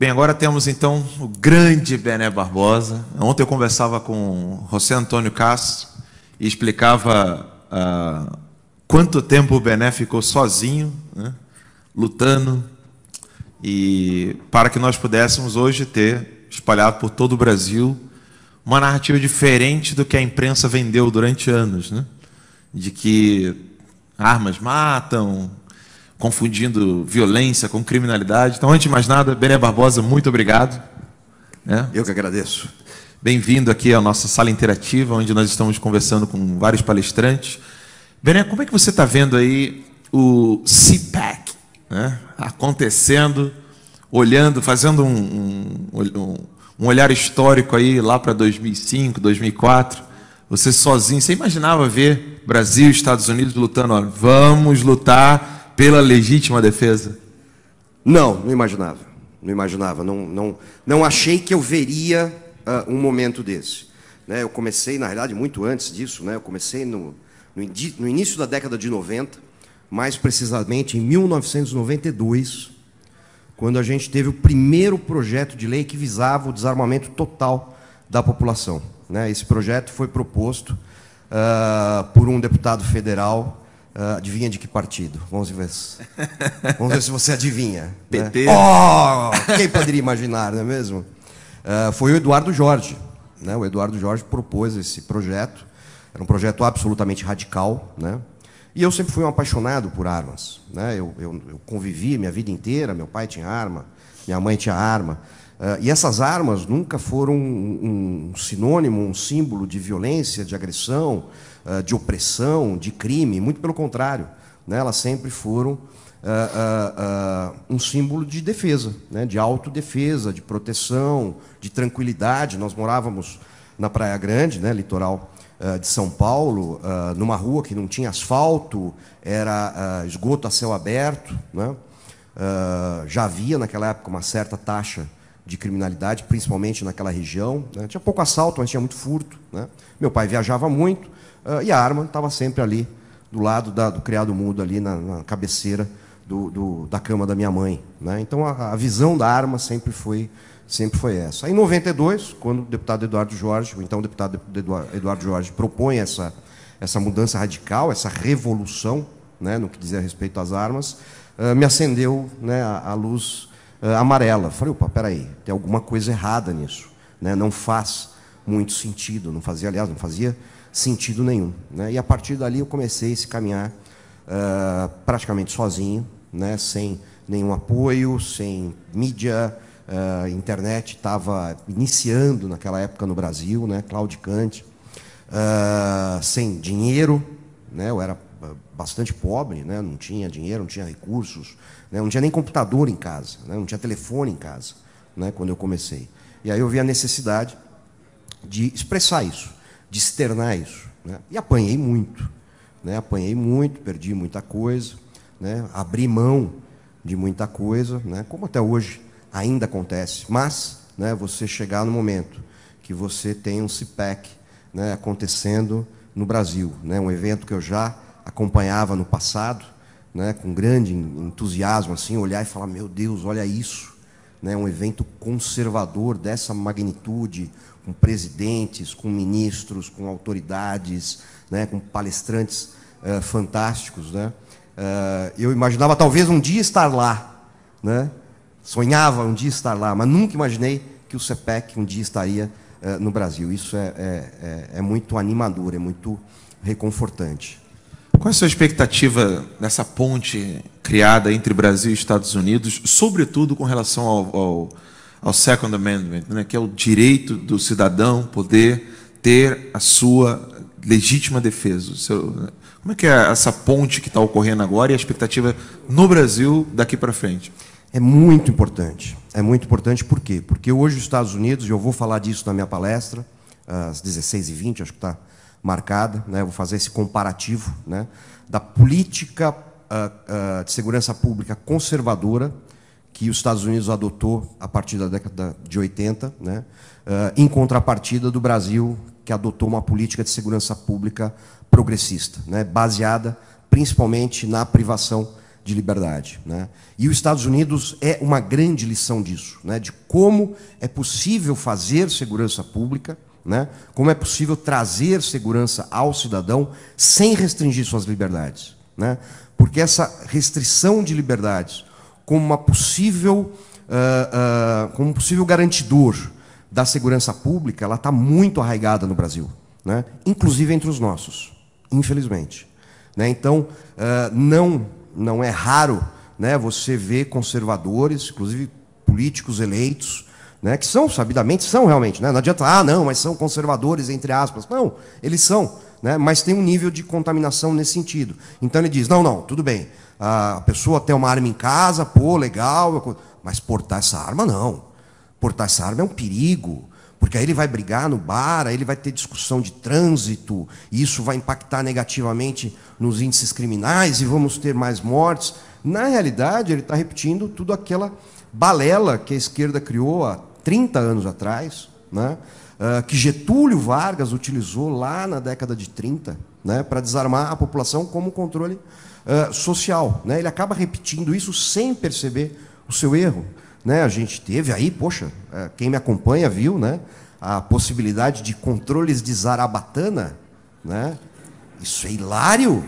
Bem, agora temos então o grande Bené Barbosa. Ontem eu conversava com José Antônio Castro e explicava quanto tempo o Bené ficou sozinho, né, lutando, e para que nós pudéssemos hoje ter, espalhado por todo o Brasil, uma narrativa diferente do que a imprensa vendeu durante anos, né, de que armas matam, confundindo violência com criminalidade. Então, antes de mais nada, Bené Barbosa, muito obrigado. Eu que agradeço. Bem-vindo aqui à nossa sala interativa, onde nós estamos conversando com vários palestrantes. Bené, como é que você está vendo aí o CPAC, né, acontecendo, olhando, fazendo um olhar histórico aí lá para 2005, 2004, você sozinho, você imaginava ver Brasil e Estados Unidos lutando, ó, vamos lutar pela legítima defesa? Não imaginava. Não imaginava. Não achei que eu veria um momento desse. Né, eu comecei, na realidade, muito antes disso. Né, eu comecei no início da década de 90, mais precisamente em 1992, quando a gente teve o primeiro projeto de lei que visava o desarmamento total da população. Né, esse projeto foi proposto por um deputado federal. Adivinha de que partido? Vamos ver se você adivinha. PT. Né? Oh, quem poderia imaginar, não é mesmo? Foi o Eduardo Jorge. Né? O Eduardo Jorge propôs esse projeto. Era um projeto absolutamente radical. Né? E eu sempre fui um apaixonado por armas. Né? Eu convivi minha vida inteira. Meu pai tinha arma, minha mãe tinha arma. E essas armas nunca foram um sinônimo, um símbolo de violência, de agressão, de opressão, de crime. Muito pelo contrário, né? Elas sempre foram um símbolo de defesa, né? De autodefesa, de proteção, de tranquilidade. Nós morávamos na Praia Grande, né? Litoral de São Paulo, numa rua que não tinha asfalto, era esgoto a céu aberto. Né? Já havia, naquela época, uma certa taxa de criminalidade, principalmente naquela região. Né? Tinha pouco assalto, mas tinha muito furto. Né? Meu pai viajava muito e a arma estava sempre ali, do lado do criado mudo, ali na cabeceira da cama da minha mãe. Né? Então, a visão da arma sempre foi essa. Aí, em 92, quando o deputado Eduardo Jorge, o então deputado Eduardo Jorge, propõe essa mudança radical, essa revolução, né, no que dizia respeito às armas, me acendeu, né, a luz amarela. Falei, opa, peraí, tem alguma coisa errada nisso. Né? Não faz muito sentido, não fazia sentido nenhum. Né? E, a partir dali, eu comecei esse caminhar praticamente sozinho, né? Sem nenhum apoio, sem mídia. A internet estava iniciando naquela época no Brasil, né? claudicante, sem dinheiro, né? Eu era bastante pobre, né? Não tinha dinheiro, não tinha recursos, né? Não tinha nem computador em casa, né? Não tinha telefone em casa, né? Quando eu comecei. E aí eu vi a necessidade de expressar isso, de externar isso. Né? E apanhei muito, né? Perdi muita coisa, né? Abri mão de muita coisa, né? Como até hoje ainda acontece, mas, né, você chegar no momento que você tem um CPAC, né, acontecendo no Brasil, né, um evento que eu já acompanhava no passado, né, com grande entusiasmo, assim, olhar e falar, meu Deus, olha isso, né, um evento conservador dessa magnitude, com presidentes, com ministros, com autoridades, né, com palestrantes fantásticos, né, eu imaginava talvez um dia estar lá, né, sonhava um dia estar lá, mas nunca imaginei que o CPAC um dia estaria no Brasil. Isso é muito animador, é muito reconfortante. Qual é a sua expectativa dessa ponte criada entre Brasil e Estados Unidos, sobretudo com relação ao Second Amendment, né, que é o direito do cidadão poder ter a sua legítima defesa? Como é que é essa ponte que está ocorrendo agora e a expectativa no Brasil daqui para frente? É muito importante. É muito importante por quê? Porque hoje os Estados Unidos, e eu vou falar disso na minha palestra, às 16h20, acho que está marcada, né? Eu vou fazer esse comparativo, né, da política de segurança pública conservadora que os Estados Unidos adotou a partir da década de 80, né, em contrapartida do Brasil, que adotou uma política de segurança pública progressista, né, baseada principalmente na privação de liberdade, né? E os Estados Unidos é uma grande lição disso, né? De como é possível fazer segurança pública, né? Como é possível trazer segurança ao cidadão sem restringir suas liberdades, né? Porque essa restrição de liberdades como como um possível garantidor da segurança pública, ela está muito arraigada no Brasil, né? Inclusive entre os nossos, infelizmente, né? Então, não é raro, né, você ver conservadores, inclusive políticos eleitos, né, que sabidamente são realmente, né? Não adianta, não, mas são conservadores, entre aspas. Não, eles são, né, mas tem um nível de contaminação nesse sentido. Então ele diz, não, tudo bem, a pessoa tem uma arma em casa, pô, legal, mas portar essa arma, não. Portar essa arma é um perigo, porque aí ele vai brigar no bar, aí ele vai ter discussão de trânsito, e isso vai impactar negativamente nos índices criminais, e vamos ter mais mortes. Na realidade, ele está repetindo tudo aquela balela que a esquerda criou há 30 anos atrás, né? Que Getúlio Vargas utilizou lá na década de 30, né? Para desarmar a população como controle social, né? Ele acaba repetindo isso sem perceber o seu erro, né? A gente teve aí, poxa, quem me acompanha viu, né, a possibilidade de controles de zarabatana, né? Isso é hilário.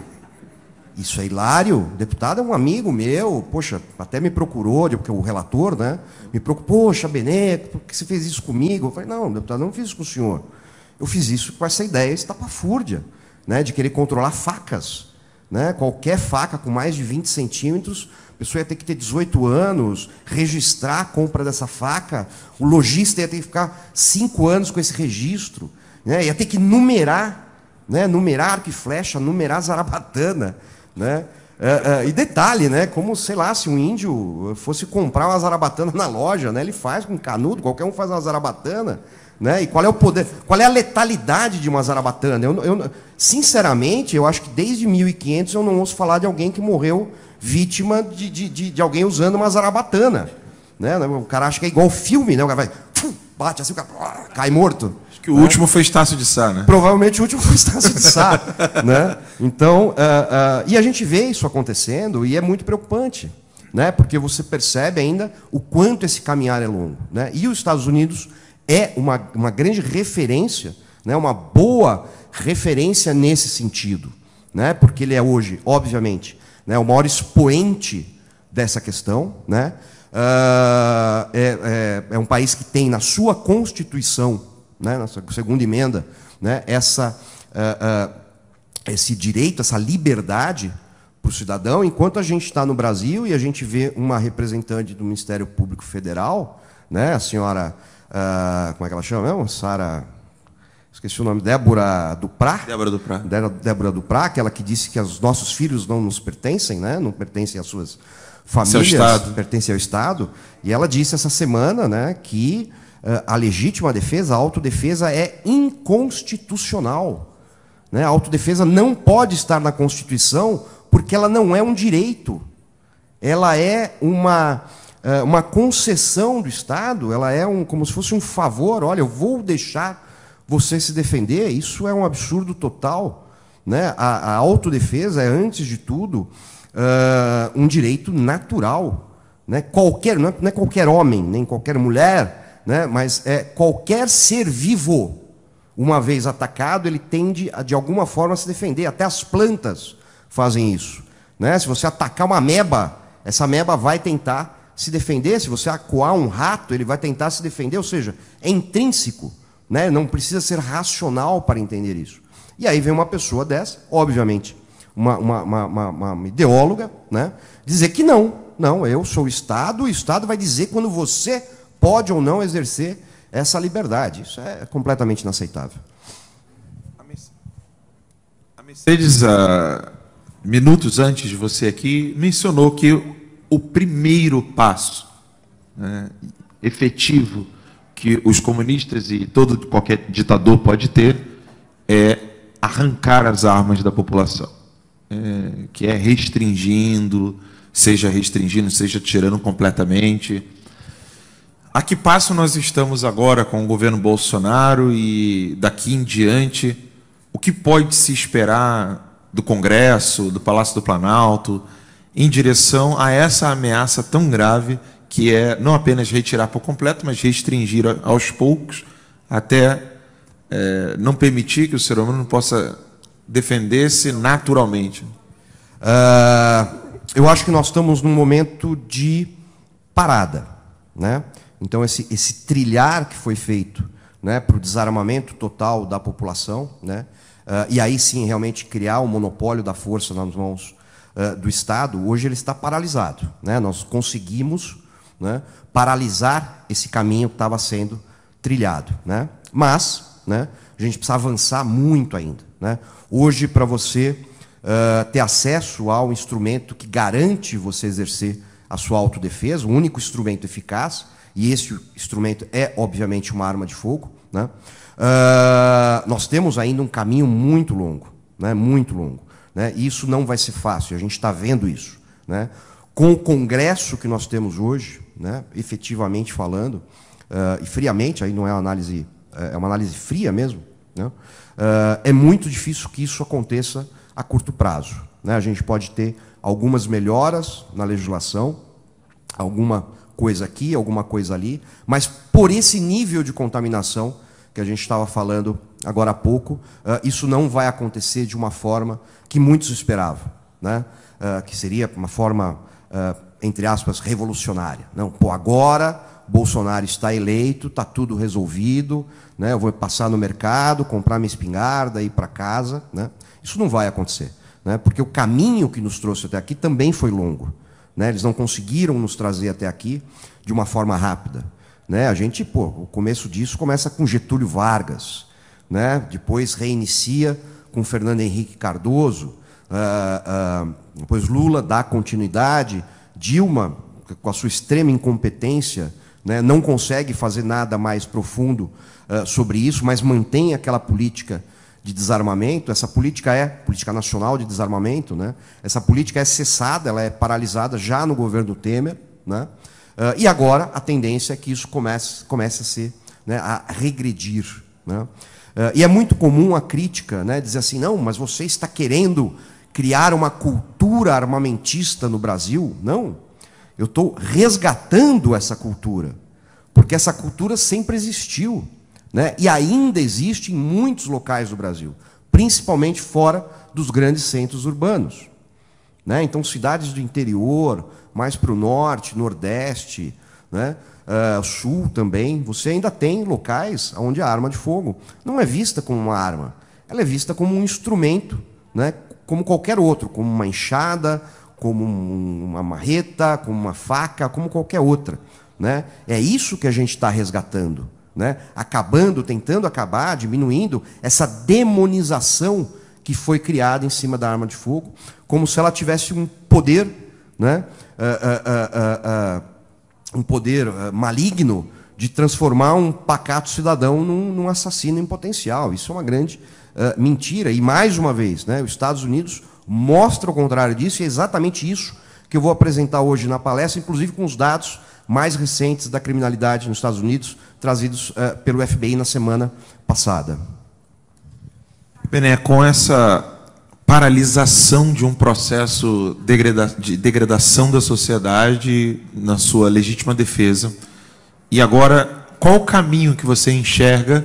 Isso é hilário. O deputado é um amigo meu, poxa, até me procurou, porque o relator, né, me procurou, poxa, Bené, por que você fez isso comigo? Eu falei, não, deputado, eu não fiz isso com o senhor. Eu fiz isso com essa ideia estapafúrdia, né, de querer controlar facas, né? Qualquer faca com mais de 20 centímetros, a pessoa ia ter que ter 18 anos, registrar a compra dessa faca, o lojista ia ter que ficar 5 anos com esse registro, né? Ia ter que numerar, né? Numerar arco e flecha, numerar zarabatana, né? E detalhe, né? Como, sei lá, se um índio fosse comprar uma zarabatana na loja, né? Ele faz com canudo, qualquer um faz uma zarabatana, né? E qual é o poder, qual é a letalidade de uma zarabatana? Sinceramente, eu acho que desde 1500 eu não ouço falar de alguém que morreu vítima de alguém usando uma zarabatana, né? O cara acha que é igual filme, né? O cara vai, bate assim, o cara cai morto. Acho que o último foi Estácio de Sá, né? Provavelmente o último foi Estácio de Sá, né? Então, e a gente vê isso acontecendo e é muito preocupante, né? Porque você percebe ainda o quanto esse caminhar é longo, né? E os Estados Unidos é uma grande referência, né? Uma boa referência nesse sentido, né? Porque ele é hoje, obviamente, né, o maior expoente dessa questão, né? É um país que tem na sua Constituição, né, na sua segunda emenda, né, esse direito, essa liberdade para o cidadão, enquanto a gente está no Brasil e a gente vê uma representante do Ministério Público Federal, né, a senhora, como é que ela chama mesmo? Sara... Esqueci o nome, Débora Duprá. Débora Duprá, aquela que disse que os nossos filhos não nos pertencem, né? Não pertencem às suas famílias, pertencem ao Estado. E ela disse essa semana, né, que a legítima defesa, a autodefesa é inconstitucional, né? A autodefesa não pode estar na Constituição porque ela não é um direito. Ela é uma concessão do Estado, ela é como se fosse um favor. Olha, eu vou deixar você se defender. Isso é um absurdo total, né? A autodefesa é, antes de tudo, um direito natural, né? Não é qualquer homem, nem qualquer mulher, né? Mas é qualquer ser vivo, uma vez atacado, ele tende, de alguma forma, a se defender. Até as plantas fazem isso, né? Se você atacar uma ameba, essa ameba vai tentar se defender. Se você acuar um rato, ele vai tentar se defender. Ou seja, é intrínseco, né? Não precisa ser racional para entender isso. E aí vem uma pessoa dessa, obviamente, uma ideóloga, né? Dizer que não, eu sou o Estado vai dizer quando você pode ou não exercer essa liberdade. Isso é completamente inaceitável. A Mercedes, minutos antes de você aqui, mencionou que o primeiro passo, né, efetivo, que os comunistas e qualquer ditador pode ter é arrancar as armas da população, que é restringindo, seja tirando completamente. A que passo nós estamos agora com o governo Bolsonaro e daqui em diante, o que pode se esperar do Congresso, do Palácio do Planalto, em direção a essa ameaça tão grave que é não apenas retirar por completo, mas restringir aos poucos, até não permitir que o ser humano possa defender-se naturalmente? Eu acho que nós estamos num momento de parada, né? Então, esse trilhar que foi feito, né, para o desarmamento total da população, né, e aí sim realmente criar o monopólio da força nas mãos do Estado, hoje ele está paralisado, né? Nós conseguimos, né, paralisar esse caminho que estava sendo trilhado, né? Mas, né, a gente precisa avançar muito ainda, né? Hoje, para você ter acesso ao instrumento que garante você exercer a sua autodefesa, o único instrumento eficaz, e esse instrumento é, obviamente, uma arma de fogo, né? Nós temos ainda um caminho muito longo, né? Muito longo, né? E isso não vai ser fácil, a gente está vendo isso, né? Com o Congresso que nós temos hoje, né, efetivamente falando, e friamente, aí não é uma análise, é uma análise fria mesmo, né? É muito difícil que isso aconteça a curto prazo, né? A gente pode ter algumas melhoras na legislação, alguma coisa aqui, alguma coisa ali, mas por esse nível de contaminação que a gente estava falando agora há pouco, isso não vai acontecer de uma forma que muitos esperavam, né? Que seria uma forma, entre aspas, revolucionária. Não, pô, agora Bolsonaro está eleito, está tudo resolvido, né? Eu vou passar no mercado, comprar minha espingarda, ir para casa, né? Isso não vai acontecer, né? Porque o caminho que nos trouxe até aqui também foi longo, né? Eles não conseguiram nos trazer até aqui de uma forma rápida, né? A gente, pô, o começo disso começa com Getúlio Vargas, né? Depois reinicia com Fernando Henrique Cardoso, depois Lula dá continuidade, Dilma, com a sua extrema incompetência, né, não consegue fazer nada mais profundo sobre isso, mas mantém aquela política de desarmamento. Essa política é política nacional de desarmamento, né? Essa política é cessada, ela é paralisada já no governo Temer, né? E agora a tendência é que isso comece a ser, né, a regredir, né? E é muito comum a crítica, né, dizer assim, não, mas você está querendo criar uma cultura armamentista no Brasil? Não, eu estou resgatando essa cultura, porque essa cultura sempre existiu, né? E ainda existe em muitos locais do Brasil, principalmente fora dos grandes centros urbanos, né? Então, cidades do interior, mais para o norte, nordeste, né? Sul também, você ainda tem locais onde a arma de fogo não é vista como uma arma, ela é vista como um instrumento, né? Como qualquer outro, como uma enxada, como uma marreta, como uma faca, como qualquer outra, né? É isso que a gente está resgatando, né? Acabando, tentando acabar, diminuindo essa demonização que foi criada em cima da arma de fogo, como se ela tivesse um poder, né? Um poder maligno de transformar um pacato cidadão num assassino em potencial. Isso é uma grande mentira. E, mais uma vez, né, os Estados Unidos mostra o contrário disso, e é exatamente isso que eu vou apresentar hoje na palestra, inclusive com os dados mais recentes da criminalidade nos Estados Unidos, trazidos pelo FBI na semana passada. Bené, com essa paralisação de um processo de degradação da sociedade na sua legítima defesa, e agora, qual o caminho que você enxerga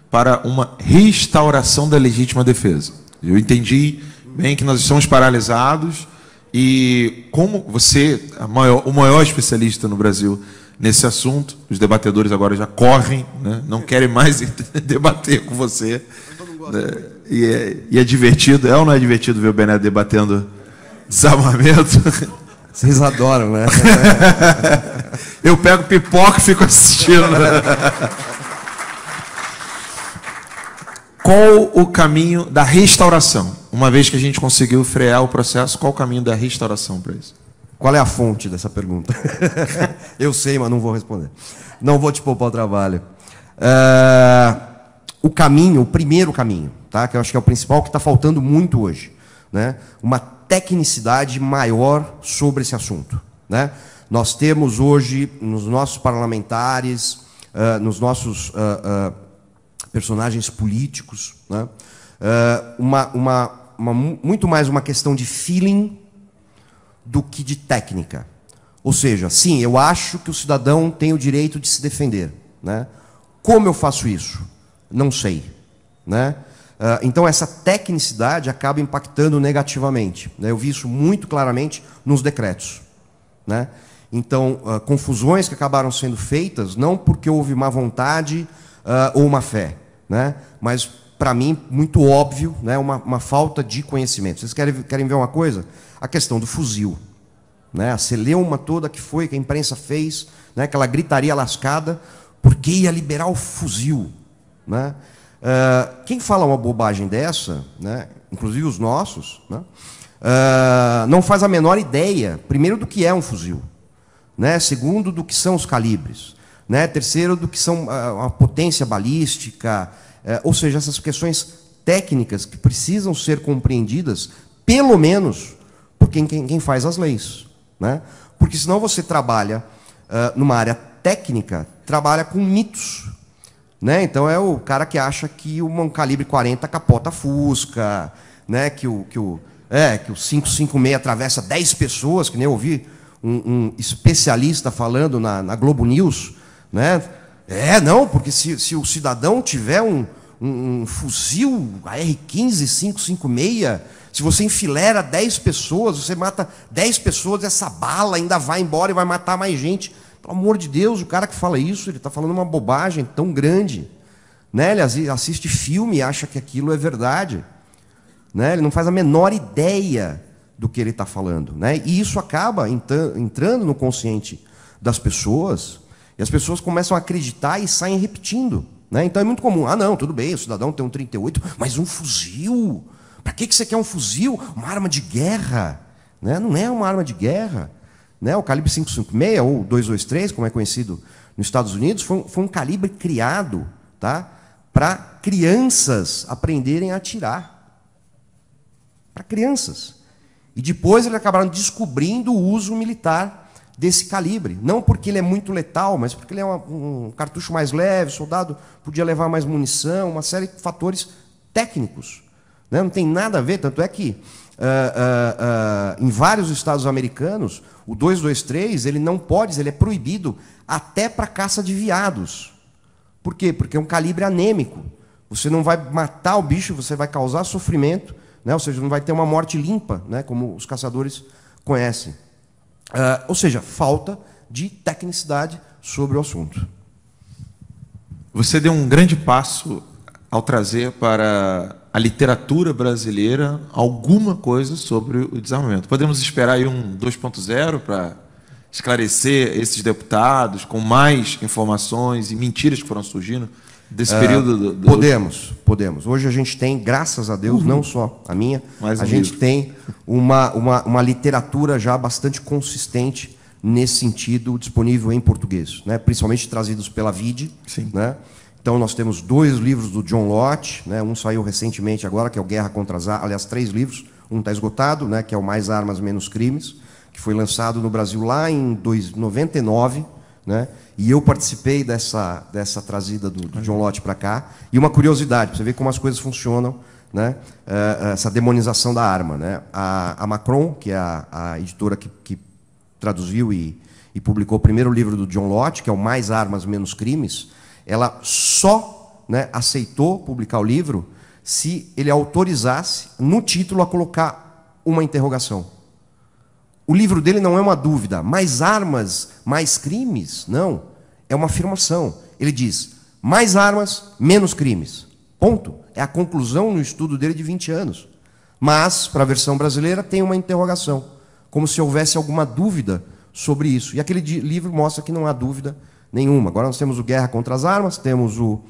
para uma restauração da legítima defesa? Eu entendi bem que nós estamos paralisados, e como você, o maior especialista no Brasil nesse assunto, os debatedores agora já correm, né? Não querem mais debater com você. E é divertido, é ou não é divertido ver o Bené debatendo desarmamento? Vocês adoram, né? Eu pego pipoca e fico assistindo. Qual o caminho da restauração? Uma vez que a gente conseguiu frear o processo, qual o caminho da restauração para isso? Qual é a fonte dessa pergunta? Eu sei, mas não vou responder. Não vou te poupar o trabalho. O caminho, o primeiro caminho, tá? Que eu acho que é o principal, que está faltando muito hoje, né? Uma tecnicidade maior sobre esse assunto, né? Nós temos hoje, nos nossos parlamentares, nos nossos personagens políticos, né? Muito mais uma questão de feeling do que de técnica. Ou seja, sim, eu acho que o cidadão tem o direito de se defender, né? Como eu faço isso? Não sei, né? Então, essa tecnicidade acaba impactando negativamente, né? Eu vi isso muito claramente nos decretos, né? Então, confusões que acabaram sendo feitas, não porque houve má vontade ou má fé, né? Mas, para mim, muito óbvio, né? Uma falta de conhecimento. Vocês querem ver uma coisa? A questão do fuzil, né? A celeuma toda que a imprensa fez, né? Aquela gritaria lascada, porque ia liberar o fuzil, né? Quem fala uma bobagem dessa, né, inclusive os nossos, né, não faz a menor ideia, primeiro, do que é um fuzil, né, segundo, do que são os calibres, né, terceiro, do que são uma potência balística, ou seja, essas questões técnicas que precisam ser compreendidas, pelo menos, por quem faz as leis, né, porque senão você trabalha numa área técnica, trabalha com mitos, né? Então é o cara que acha que um calibre 40 capota Fusca, né? que o 5.56 atravessa 10 pessoas, que nem eu ouvi um especialista falando na Globo News, né? Não, porque se o cidadão tiver um fuzil AR-15 5.56, se você enfilera 10 pessoas, você mata 10 pessoas, essa bala ainda vai embora e vai matar mais gente. Pelo amor de Deus, o cara que fala isso, ele está falando uma bobagem tão grande, né? Ele assiste filme e acha que aquilo é verdade, né? Ele não faz a menor ideia do que ele está falando, né? E isso acaba entrando no consciente das pessoas, e as pessoas começam a acreditar e saem repetindo, né? Então é muito comum, não, tudo bem, o cidadão tem um 38, mas um fuzil? Para que você quer um fuzil? Uma arma de guerra, né? Não é uma arma de guerra. Né, o calibre 5.56, ou 223, como é conhecido nos Estados Unidos, foi um calibre criado, tá, para crianças aprenderem a atirar. Para crianças. E depois eles acabaram descobrindo o uso militar desse calibre. Não porque ele é muito letal, mas porque ele é um cartucho mais leve, o soldado podia levar mais munição, uma série de fatores técnicos. Né, não tem nada a ver, tanto é que em vários estados americanos, o 223 ele não pode, ele é proibido até para caça de veados. Por quê? Porque é um calibre anêmico. Você não vai matar o bicho, você vai causar sofrimento, né? Ou seja, não vai ter uma morte limpa, né? Como os caçadores conhecem. Ou seja, falta de tecnicidade sobre o assunto. Você deu um grande passo ao trazer para a literatura brasileira alguma coisa sobre o desarmamento. Podemos esperar aí um 2.0 para esclarecer esses deputados com mais informações e mentiras que foram surgindo desse período? Podemos. Hoje a gente tem, graças a Deus, não só a minha, mais um a gente livro. tem uma literatura já bastante consistente nesse sentido, disponível em português, né? Principalmente trazidos pela VID. Sim. Né? Então, nós temos 2 livros do John Lott, né? Um saiu recentemente agora, que é o Guerra contra as Armas, aliás, 3 livros, um está esgotado, né? Que é o Mais Armas, Menos Crimes, que foi lançado no Brasil lá em 99, né? E eu participei dessa trazida do John Lott para cá. E uma curiosidade, para você ver como as coisas funcionam, né? Essa demonização da arma. Né? A Macron, que é a editora que traduziu e publicou o primeiro livro do John Lott, que é o Mais Armas, Menos Crimes, ela só, né, aceitou publicar o livro se ele autorizasse, no título, a colocar uma interrogação. O livro dele não é uma dúvida. Mais armas, mais crimes? Não. É uma afirmação. Ele diz, mais armas, menos crimes. Ponto. É a conclusão no estudo dele de 20 anos. Mas, para a versão brasileira, tem uma interrogação. Como se houvesse alguma dúvida sobre isso. E aquele livro mostra que não há dúvida nenhuma. Agora nós temos o Guerra contra as Armas, temos o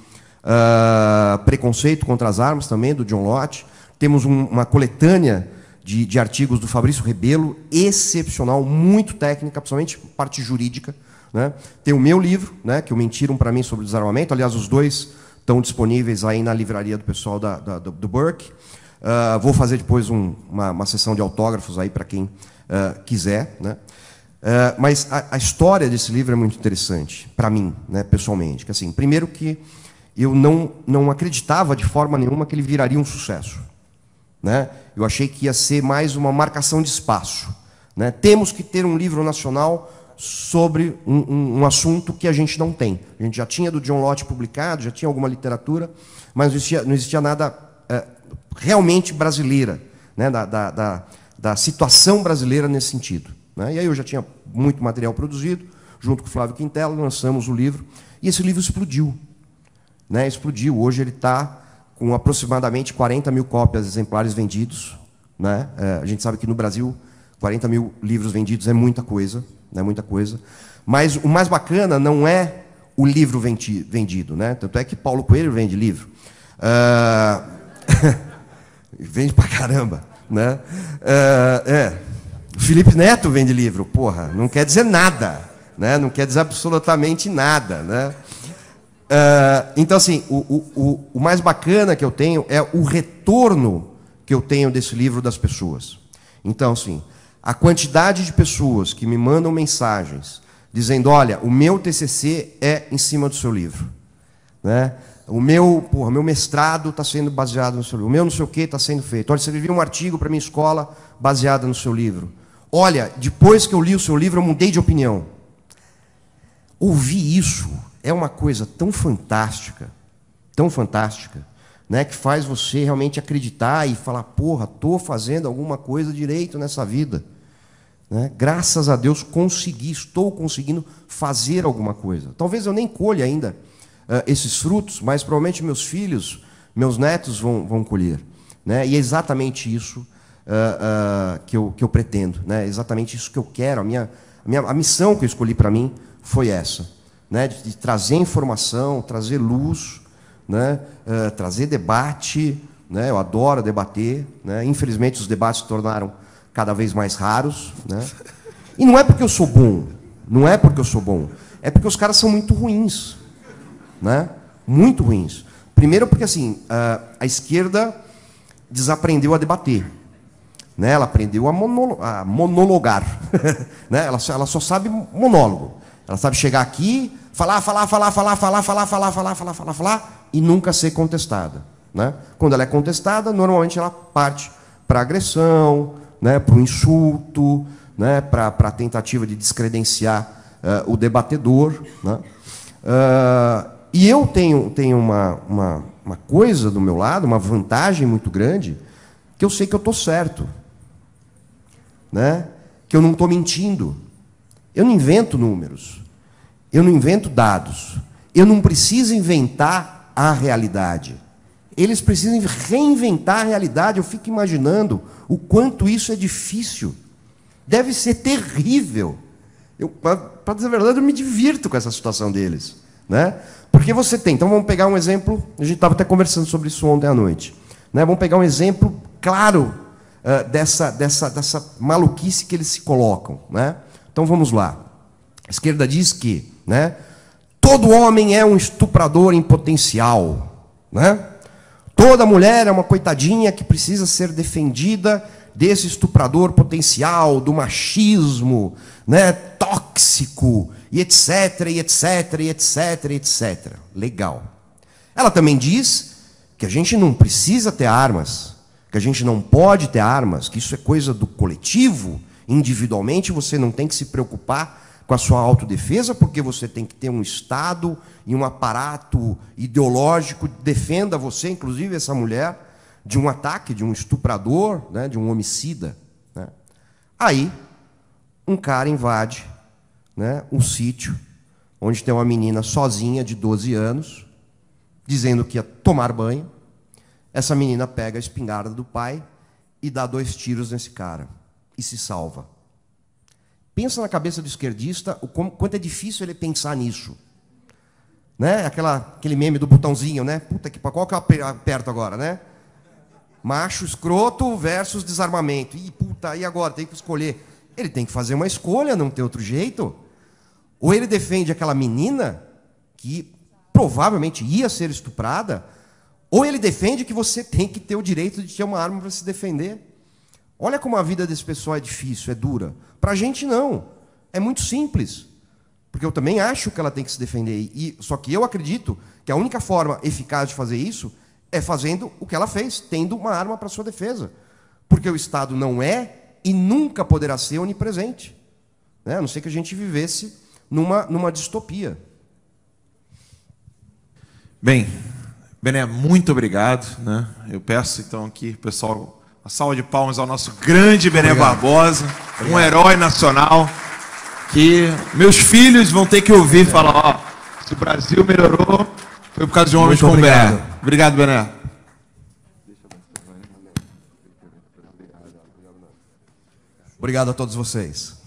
Preconceito contra as Armas, também, do John Lott. Temos uma coletânea de artigos do Fabrício Rebelo, excepcional, muito técnica, principalmente parte jurídica. Né? Tem o meu livro, né, que o Mentiram para Mim sobre Desarmamento. Aliás, os 2 estão disponíveis aí na livraria do pessoal do Burke. Vou fazer depois uma sessão de autógrafos aí para quem quiser. Né? Mas a história desse livro é muito interessante, para mim, né, pessoalmente. Que, assim, primeiro que eu não acreditava de forma nenhuma que ele viraria um sucesso. Né? Eu achei que ia ser mais uma marcação de espaço. né? Temos que ter um livro nacional sobre um assunto que a gente não tem. A gente já tinha do John Lott publicado, já tinha alguma literatura, mas não existia nada realmente brasileira, né? Da situação brasileira nesse sentido, né? E aí eu já tinha muito material produzido, junto com o Flávio Quintela, lançamos o livro, e esse livro explodiu, né? Explodiu. Hoje ele está com aproximadamente 40 mil cópias exemplares vendidos, né? A gente sabe que no Brasil 40 mil livros vendidos é muita coisa, né? Muita coisa. Mas o mais bacana não é o livro vendido, né? Tanto é que Paulo Coelho vende livro. Vende pra caramba, né? Felipe Neto vende livro, porra, não quer dizer nada, né? Não quer dizer absolutamente nada, né? Então, assim, o mais bacana que eu tenho é o retorno que eu tenho desse livro das pessoas. Então, assim, a quantidade de pessoas que me mandam mensagens dizendo, olha, o meu TCC é em cima do seu livro, né? O meu mestrado está sendo baseado no seu livro. O meu não sei o que está sendo feito. Olha, você escreveu um artigo para minha escola baseado no seu livro. Olha, depois que eu li o seu livro, eu mudei de opinião. Ouvir isso é uma coisa tão fantástica, né, que faz você realmente acreditar e falar, porra, estou fazendo alguma coisa direito nessa vida, né? Graças a Deus estou conseguindo fazer alguma coisa. Talvez eu nem colha ainda esses frutos, mas provavelmente meus filhos, meus netos vão colher, né? E é exatamente isso que eu pretendo, né? Exatamente isso que eu quero. A missão que eu escolhi para mim foi essa, né? De trazer informação, trazer luz, né? Trazer debate, né? Eu adoro debater, né? Infelizmente os debates se tornaram cada vez mais raros, né? E não é porque eu sou bom, é porque os caras são muito ruins, né? Muito ruins. Primeiro porque assim, a esquerda desaprendeu a debater, né? Ela aprendeu a monologar, né? Ela só sabe monólogo. Ela sabe chegar aqui, falar e nunca ser contestada, né? Quando ela é contestada, normalmente ela parte para agressão, né? Para o insulto, né? Para a tentativa de descredenciar o debatedor, né? E eu tenho uma coisa do meu lado, uma vantagem muito grande, que eu sei que eu estou certo, né? Que eu não estou mentindo. Eu não invento números, eu não invento dados, eu não preciso inventar a realidade. Eles precisam reinventar a realidade. Eu fico imaginando o quanto isso é difícil. Deve ser terrível. Para dizer a verdade, eu me divirto com essa situação deles, né? Porque você tem... Então, vamos pegar um exemplo... A gente estava até conversando sobre isso ontem à noite, né? Vamos pegar um exemplo claro dessa maluquice que eles se colocam, né? Então, vamos lá. A esquerda diz que, né, todo homem é um estuprador em potencial, né? Toda mulher é uma coitadinha que precisa ser defendida desse estuprador potencial, do machismo, né, tóxico, e etc, e etc, e etc, e etc. Legal. Ela também diz que a gente não precisa ter armas, que a gente não pode ter armas, que isso é coisa do coletivo, individualmente você não tem que se preocupar com a sua autodefesa, porque você tem que ter um Estado e um aparato ideológico que defenda você, inclusive essa mulher, de um ataque, de um estuprador, né, de um homicida, né? Aí, um cara invade, né, um sítio, onde tem uma menina sozinha, de 12 anos, dizendo que ia tomar banho. Essa menina pega a espingarda do pai e dá 2 tiros nesse cara, e se salva. Pensa na cabeça do esquerdista, quanto é difícil ele pensar nisso, né? Aquele meme do botãozinho, né? Puta que qual que eu aperto agora, né? Macho escroto versus desarmamento. E puta, e agora? Tem que escolher. Ele tem que fazer uma escolha, não tem outro jeito. Ou ele defende aquela menina que provavelmente ia ser estuprada, ou ele defende que você tem que ter o direito de ter uma arma para se defender. Olha como a vida desse pessoal é difícil, é dura. Para a gente, não. É muito simples. Porque eu também acho que ela tem que se defender. Só que eu acredito que a única forma eficaz de fazer isso é fazendo o que ela fez, tendo uma arma para sua defesa. Porque o Estado não é e nunca poderá ser onipresente, né? A não ser que a gente vivesse numa distopia. Bem, Bené, muito obrigado, né? Eu peço então aqui, pessoal, uma salva de palmas ao nosso grande Bené Barbosa, um herói nacional, que meus filhos vão ter que ouvir falar, ó, se o Brasil melhorou, foi por causa de homens como Bené. Obrigado, Bené. Obrigado a todos vocês.